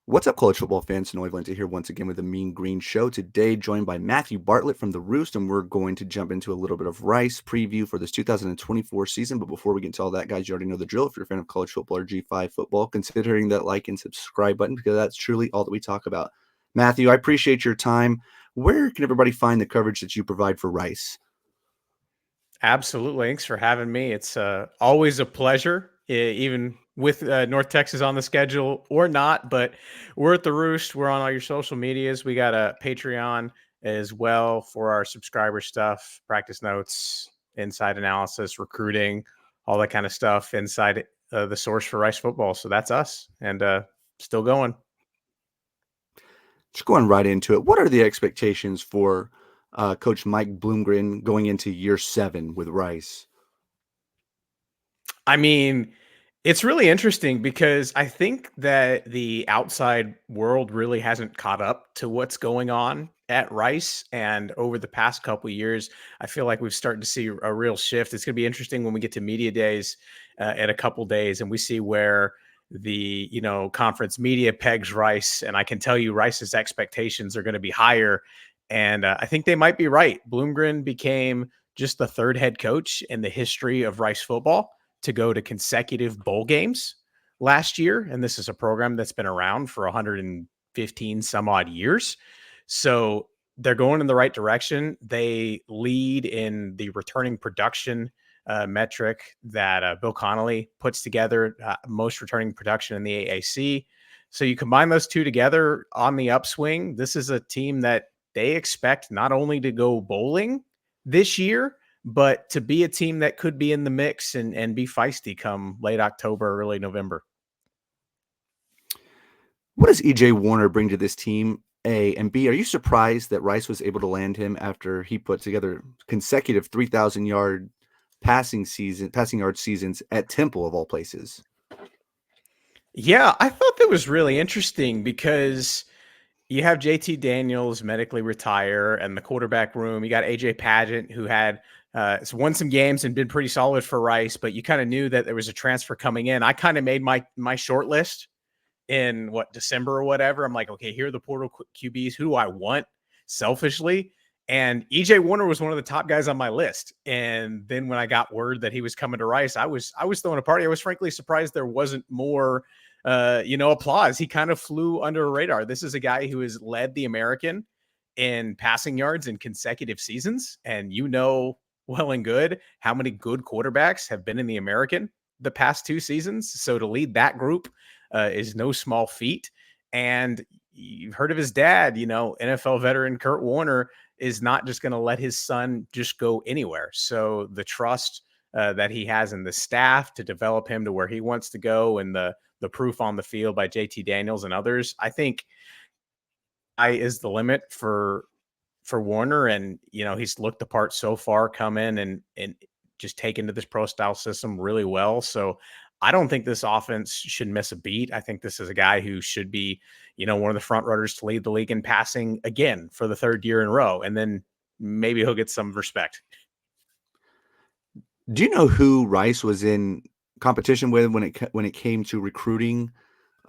What's up, college football fans? Noah Valente here once again with the Mean Green Show. Today, joined by Matthew Bartlett from The Roost, and we're going to jump into a little bit of Rice preview for this 2024 season. But before we get into all that, guys, you already know the drill. If you're a fan of college football or G5 football, considering that like and subscribe button because that's truly all that we talk about. Matthew, I appreciate your time. Where can everybody find the coverage that you provide for Rice? Absolutely. Thanks for having me. It's always a pleasure, even with North Texas on the schedule or not. But we're at the Roost. We're on all your social medias. We got a Patreon as well for our subscriber stuff, practice notes, inside analysis, recruiting, all that kind of stuff inside the source for Rice football. So that's us and still going. Just going right into it. What are the expectations for Coach Mike Bloomgren going into year 7 with Rice? I mean, it's really interesting because I think that the outside world really hasn't caught up to what's going on at Rice. And over the past couple of years, I feel like we've started to see a real shift. It's going to be interesting when we get to media days in a couple days and we see where the conference media pegs Rice. And I can tell you Rice's expectations are going to be higher. And I think they might be right. Bloomgren became just the third head coach in the history of Rice football to go to consecutive bowl games last year. And this is a program that's been around for 115 some odd years. So they're going in the right direction. They lead in the returning production metric that Bill Connolly puts together, most returning production in the AAC. So you combine those two together on the upswing. This is a team that they expect not only to go bowling this year, but to be a team that could be in the mix and be feisty come late October, early November. What does EJ Warner bring to this team? A and B, are you surprised that Rice was able to land him after he put together consecutive 3,000-yard passing yard seasons at Temple of all places? Yeah, I thought that was really interesting because you have JT Daniels medically retire and the quarterback room. You got AJ Pageant who had won some games and been pretty solid for Rice, but you kind of knew that there was a transfer coming in. I kind of made my short list in December or whatever. I'm like, okay, here are the portal QBs. Who do I want selfishly? And EJ Warner was one of the top guys on my list. And then when I got word that he was coming to Rice, I was throwing a party. I was frankly surprised there wasn't more applause. He kind of flew under the radar. This is a guy who has led the American in passing yards in consecutive seasons. And well and good how many good quarterbacks have been in the American the past 2 seasons. So to lead that group is no small feat. And you've heard of his dad, NFL veteran Kurt Warner is not just going to let his son just go anywhere. So the trust that he has in the staff to develop him to where he wants to go and the proof on the field by JT Daniels and others, I think is the limit for Warner. And, he's looked the part so far, come in and just take into this pro style system really well. So I don't think this offense should miss a beat. I think this is a guy who should be, one of the front runners to lead the league in passing again for the third year in a row. And then maybe he'll get some respect. Do you know who Rice was in competition with when it came to recruiting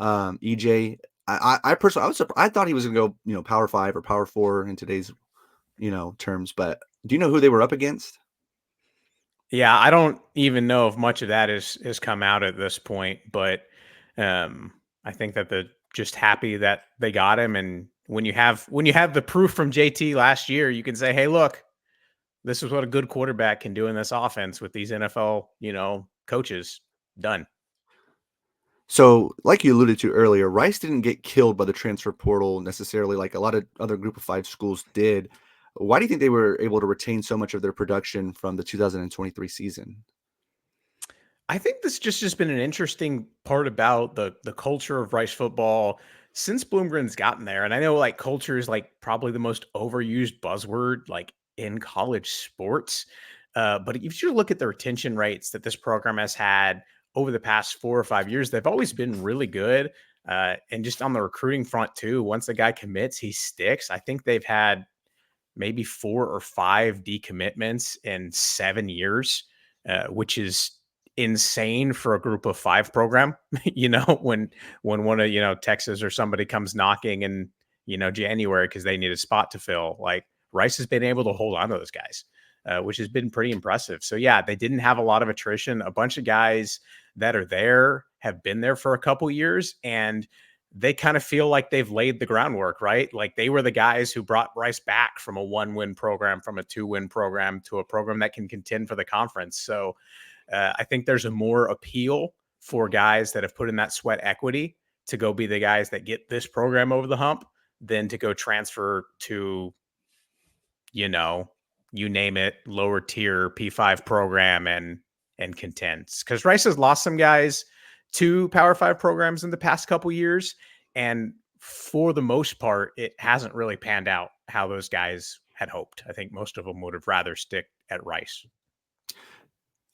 EJ? I personally I thought he was going to go Power 5 or Power 4 in today's terms, but do you know who they were up against? Yeah, I don't even know if much of that has come out at this point, but I think that they're just happy that they got him. And when you have the proof from JT last year, you can say, "Hey, look, this is what a good quarterback can do in this offense with these NFL, coaches." Done. So, like you alluded to earlier, Rice didn't get killed by the transfer portal necessarily like a lot of other Group of 5 schools did. Why do you think they were able to retain so much of their production from the 2023 season? I think this just been an interesting part about the culture of Rice football since Bloomgren's gotten there. And I know like culture is like probably the most overused buzzword like in college sports. But if you look at the retention rates that this program has had over the past 4 or 5 years, they've always been really good. And just on the recruiting front too, once the guy commits, he sticks. I think they've had maybe 4 or 5 decommitments in 7 years, which is insane for a group of 5 program. When one of, Texas or somebody comes knocking in, January because they need a spot to fill, like Rice has been able to hold on to those guys, which has been pretty impressive. So yeah, they didn't have a lot of attrition. A bunch of guys that are there have been there for a couple years, and they kind of feel like they've laid the groundwork, right? Like they were the guys who brought Rice back from a 1-win program, from a 2-win program to a program that can contend for the conference. So I think there's a more appeal for guys that have put in that sweat equity to go be the guys that get this program over the hump than to go transfer to, you name it, lower tier P5 program and contends. Because Rice has lost some guys to Power 5 programs in the past couple years, and for the most part, it hasn't really panned out how those guys had hoped. I think most of them would have rather stick at Rice.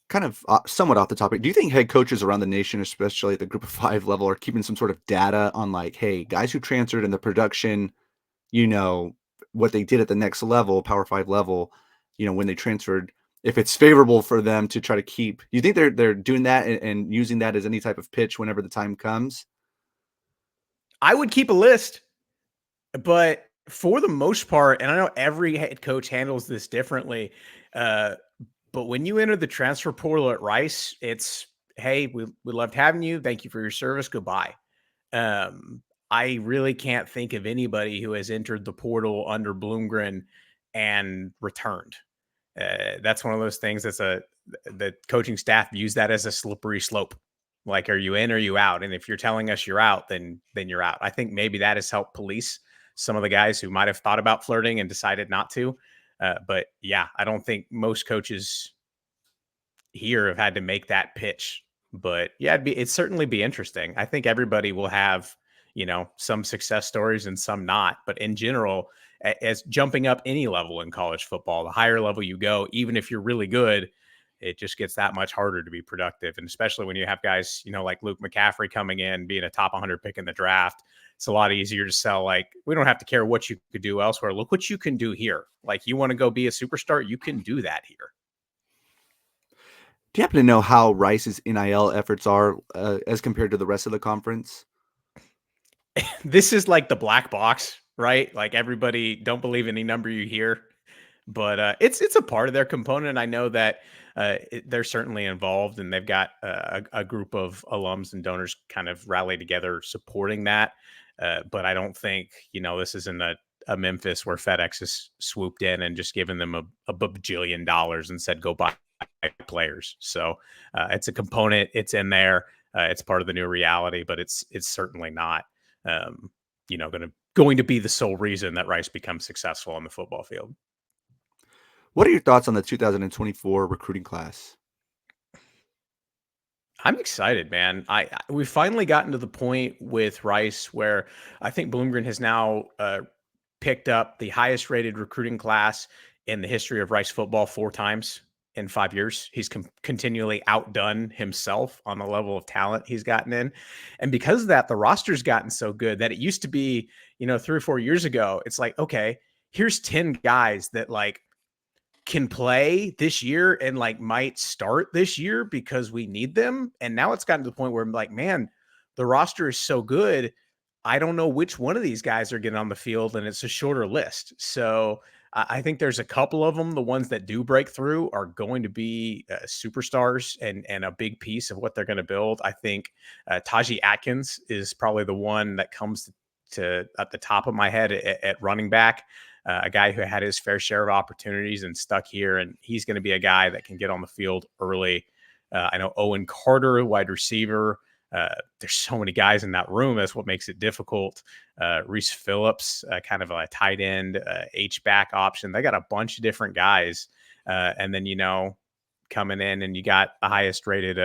Kind of somewhat off the topic, do you think head coaches around the nation, especially at the group of 5 level, are keeping some sort of data on like, hey, guys who transferred in the production, what they did at the next level, Power 5 level, when they transferred, if it's favorable for them to try to keep, do you think they're doing that and using that as any type of pitch whenever the time comes? I would keep a list, but for the most part, and I know every head coach handles this differently, but when you enter the transfer portal at Rice, it's, hey, we loved having you. Thank you for your service. Goodbye. I really can't think of anybody who has entered the portal under Bloomgren and returned. That's one of those things the coaching staff views that as a slippery slope. Like, are you in or are you out? And if you're telling us you're out, then you're out. I think maybe that has helped police some of the guys who might have thought about flirting and decided not to. But yeah, I don't think most coaches here have had to make that pitch. But yeah, it'd certainly be interesting. I think everybody will have, some success stories and some not. But in general, as jumping up any level in college football, the higher level you go, even if you're really good, it just gets that much harder to be productive. And especially when you have guys, like Luke McCaffrey coming in, being a top 100 pick in the draft, it's a lot easier to sell. Like, we don't have to care what you could do elsewhere. Look what you can do here. Like, you want to go be a superstar, you can do that here. Do you happen to know how Rice's NIL efforts are as compared to the rest of the conference? This is like the black box, right? Like, everybody don't believe any number you hear, but it's a part of their component. I know that they're certainly involved, and they've got a group of alums and donors kind of rally together supporting that. But I don't think, this isn't a Memphis where FedEx has swooped in and just given them a bajillion dollars and said, go buy players. So it's a component. It's in there. It's part of the new reality, but it's certainly not, going to be the sole reason that Rice becomes successful on the football field. What are your thoughts on the 2024 recruiting class? I'm excited, man. We've finally gotten to the point with Rice where I think Bloomgren has now picked up the highest rated recruiting class in the history of Rice football 4 times in 5 years. He's continually outdone himself on the level of talent he's gotten in. And because of that, the roster's gotten so good that it used to be, 3 or 4 years ago, it's like, okay, here's 10 guys that like can play this year and like might start this year because we need them. And now it's gotten to the point where I'm like, man, the roster is so good. I don't know which one of these guys are getting on the field, and it's a shorter list. So I think there's a couple of them. The ones that do break through are going to be superstars and a big piece of what they're going to build. I think Taji Atkins is probably the one that comes to at the top of my head at running back. A guy who had his fair share of opportunities and stuck here, and he's going to be a guy that can get on the field early. I know Owen Carter, wide receiver. There's so many guys in that room. That's what makes it difficult. Reese Phillips, kind of a tight end, H-back option. They got a bunch of different guys. And then, coming in, and you got the highest rated,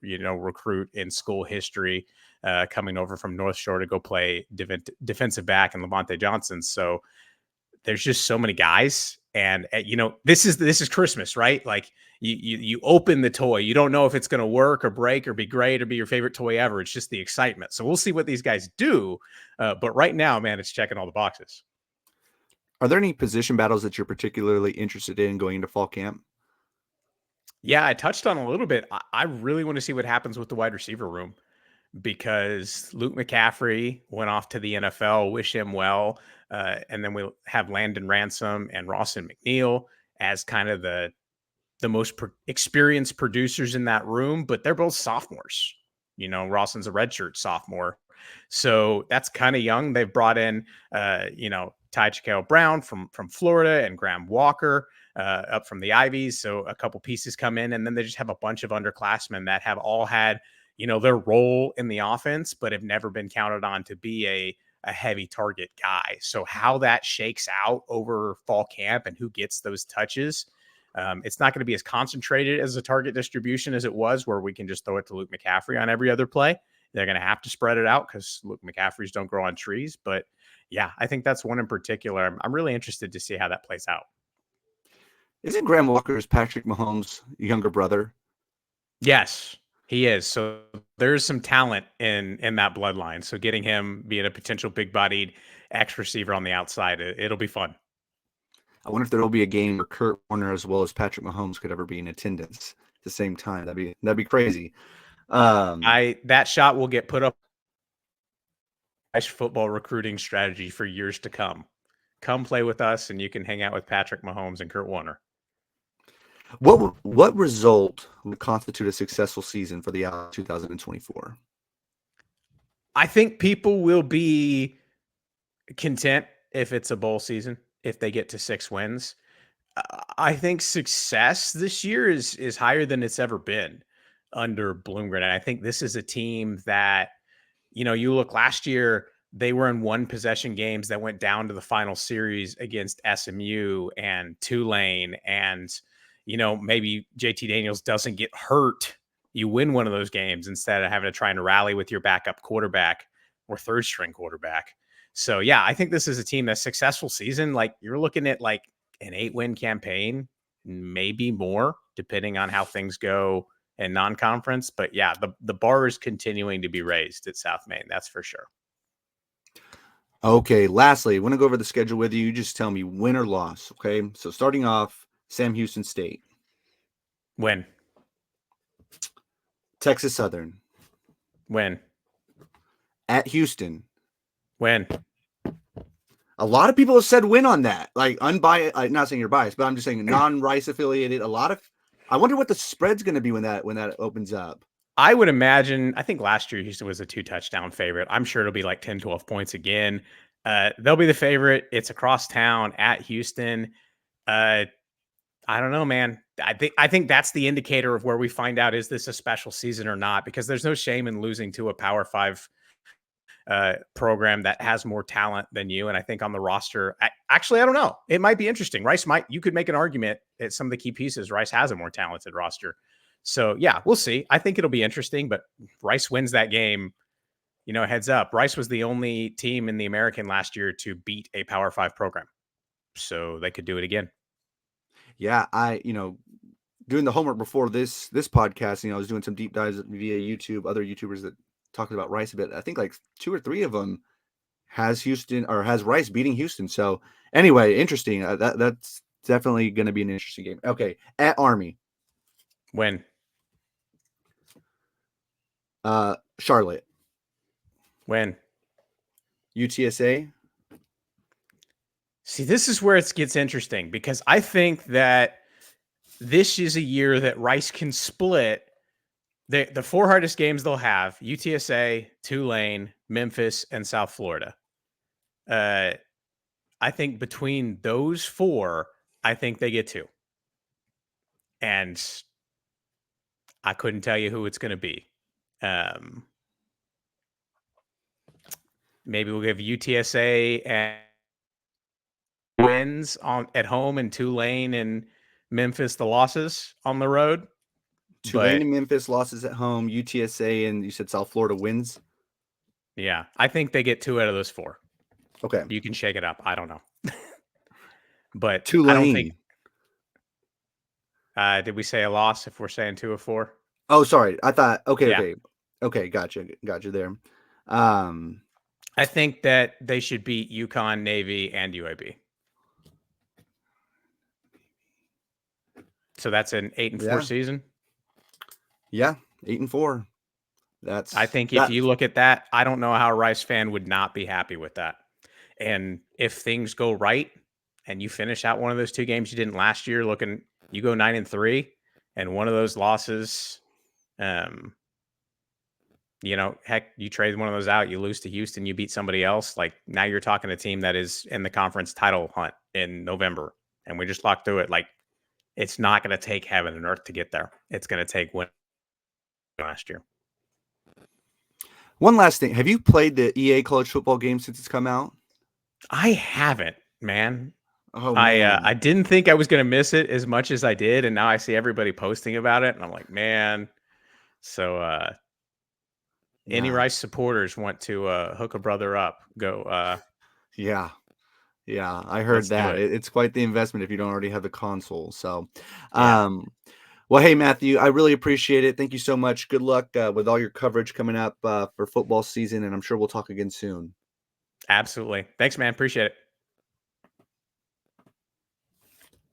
recruit in school history coming over from North Shore to go play defensive back in Levante Johnson. So there's just so many guys, and this is Christmas, right? Like you open the toy, you don't know if it's going to work or break or be great or be your favorite toy ever. It's just the excitement. So we'll see what these guys do. But right now, man, it's checking all the boxes. Are there any position battles that you're particularly interested in going into fall camp? Yeah, I touched on a little bit. I really want to see what happens with the wide receiver room because Luke McCaffrey went off to the NFL. Wish him well. And then we'll have Landon Ransom and Rawson McNeil as kind of the most experienced producers in that room, but they're both sophomores. Rawson's a redshirt sophomore. So that's kind of young. They've brought in, Ty Chaquelle Brown from Florida and Graham Walker up from the Ivies. So a couple pieces come in, and then they just have a bunch of underclassmen that have all had, their role in the offense, but have never been counted on to be a heavy target guy. So how that shakes out over fall camp and who gets those touches, it's not going to be as concentrated as a target distribution as it was, where we can just throw it to Luke McCaffrey on every other play. They're going to have to spread it out because Luke McCaffreys don't grow on trees. But yeah, I think that's one in particular. I'm really interested to see how that plays out. Isn't Graham Walker's Patrick Mahomes' younger brother? Yes, he is. So there's some talent in that bloodline. So getting him being a potential big-bodied X receiver on the outside, it'll be fun. I wonder if there will be a game where Kurt Warner as well as Patrick Mahomes could ever be in attendance at the same time. That'd be crazy. That shot will get put up football recruiting strategy for years to come. Come play with us, and you can hang out with Patrick Mahomes and Kurt Warner. What result would constitute a successful season for the 2024? I think people will be content if it's a bowl season, if they get to 6 wins. I think success this year is higher than it's ever been under Bloomgren. And I think this is a team that, you look last year, they were in one possession games that went down to the final series against SMU and Tulane. And, maybe JT Daniels doesn't get hurt. You win one of those games instead of having to try and rally with your backup quarterback or third string quarterback. So, yeah, I think this is a team that's successful season. Like, you're looking at like an 8-win campaign, maybe more, depending on how things go in non-conference. But yeah, the bar is continuing to be raised at South Main. That's for sure. Okay. Lastly, I want to go over the schedule with you. You just tell me win or loss. Okay. So starting off, Sam Houston State. Win. Texas Southern. Win. At Houston. Win. A lot of people have said win on that. Like unbiased, I'm not saying you're biased, but I'm just saying non-Rice affiliated. I wonder what the spread's going to be when that opens up. I would imagine, I think last year Houston was a 2-touchdown favorite. I'm sure it'll be like 10, 12 points again. They'll be the favorite. It's across town at Houston. I don't know, man. I think that's the indicator of where we find out, is this a special season or not? Because there's no shame in losing to a Power 5 program that has more talent than you. And I think on the roster, I don't know. It might be interesting. You could make an argument at some of the key pieces. Rice has a more talented roster. So yeah, we'll see. I think it'll be interesting, but Rice wins that game. Heads up. Rice was the only team in the American last year to beat a Power 5 program. So they could do it again. Yeah. Doing the homework before this podcast, I was doing some deep dives via YouTube, other YouTubers that talking about Rice a bit. I think like 2 or 3 of them has Rice beating Houston. So anyway, interesting. That's definitely going to be an interesting game. Okay. At Army. Win. Charlotte. Win. UTSA. See, this is where it gets interesting, because I think that this is a year that Rice can split the 4 hardest games they'll have: UTSA, Tulane, Memphis, and South Florida. I think between those 4, I think they get 2. And I couldn't tell you who it's going to be. Maybe we'll give UTSA and wins at home, and Tulane and Memphis the losses on the road. Tulane and Memphis losses at home. UTSA and you said South Florida wins. Yeah, I think they get 2 out of those 4. Okay, you can shake it up. I don't know, but Tulane. I don't think. Did we say a loss if we're saying 2 of 4? Oh, sorry. I thought. Okay, Yeah. okay. Gotcha there. I think that they should beat UConn, Navy, and UAB. So that's an 8-4 Yeah. season. Yeah, 8-4. I think if That. you look at that, I don't know how a Rice fan would not be happy with that. And if things go right and you finish out one of those 2 games you didn't last year, you go 9-3, and one of those losses, heck, you trade one of those out, you lose to Houston, you beat somebody else. Like, now you're talking a team that is in the conference title hunt in November, and we just talked through it. Like, it's not going to take heaven and earth to get there. It's going to take win last year. One last thing. Have you played the EA college football game since it's come out? I haven't, man. Oh, man. I didn't think I was going to miss it as much as I did, and now I see everybody posting about it, and I'm like, man. So, any Rice supporters want to hook a brother up? Go. Yeah. Yeah, I heard Let's do that. it. It's quite the investment if you don't already have the console. So, Yeah. well, hey, Matthew, I really appreciate it. Thank you so much. Good luck with all your coverage coming up for football season, and I'm sure we'll talk again soon. Absolutely. Thanks, man. Appreciate it.